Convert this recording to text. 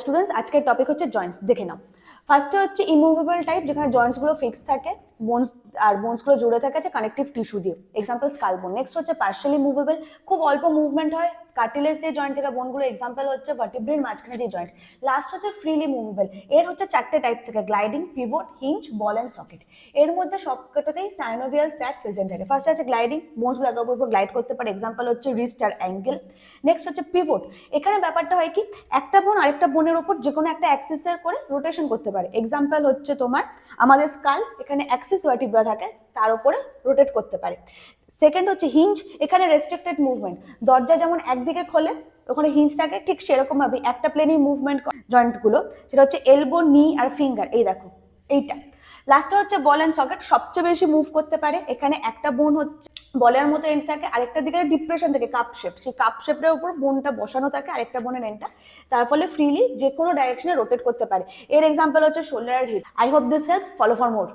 Students আজকের topic হচ্ছে Joints. দেখে নাও, ফার্স্টে হচ্ছে ইমুভেবল টাইপ, যেখানে জয়েন্টস গুলো ফিক্স থাকে, বোনস গুলো জুড়ে থাকে আছে কানেকটিভ টিস্যু দিয়ে, এক্সাম্পল স্কাল বোন। নেক্সট হচ্ছে পার্শিয়ালি মুভেবল, খুব অল্প মুভমেন্ট হয়, কার্টিলেজ দিয়ে জয়েন্ট থেকে বোনগুলো, এক্সাম্পল হচ্ছে ভার্টিব্রের মাঝখানে যে জয়েন্ট। লাস্ট হচ্ছে ফ্রিলি মুভেবল, এর হচ্ছে চারটে টাইপ থেকে, gliding, pivot, hinge, ball and socket. এর মধ্যে সবকটাতেই সাইনোভিয়াল স্ট্যাট প্রেজেন্ট থাকে। ফার্স্ট আছে গ্লাইডিং, বোনস গুলো একে অপরের উপর গ্লাইড করতে পারে, এক্সাম্পল হচ্ছে রিস্ট আর অ্যাঙ্কেল। নেক্সট হচ্ছে পিভট, এখানে ব্যাপারটা হয় কি, একটা বোন আরেকটা বোনের উপর যে কোনো একটা অ্যাক্সিসের করে রোটেশন করতে পারে, এক্সাম্পল হচ্ছে তোমার আমাদের স্কাল, এখানে অ্যাক্সিস ভার্টিব্রা থাকে, তার উপরে রোটেট করতে পারে। সেকেন্ড হচ্ছে হিঞ্জ, এখানে রেস্ট্রিক্টেড মুভমেন্ট, দরজা যেমন একদিকে খোলে ওখানে হিঞ্জ থাকে, ঠিক সেরকম ভাবে একটা প্লেনেই মুভমেন্ট জয়েন্ট গুলো, সেটা হচ্ছে এলবো, নি আর ফিঙ্গার। এই দেখো এইটা। লাস্টে হচ্ছে বল অ্যান্ড সকেট, সবচেয়ে বেশি মুভ করতে পারে, এখানে একটা বোন হচ্ছে বলের মতো এন্ড থাকে, আরেকটা দিকে ডিপ্রেশন থাকে কাপ শেপ, সেই কাপ শেপের উপর বোনটা বসানো থাকে আরেকটা বোনের এন্ডটা, তার ফলে ফ্রিলি যে কোনো ডাইরেকশনে রোটেট করতে পারে। এর এক্সাম্পল হচ্ছে শোল্ডার আর hip. I hope this helps, follow for more.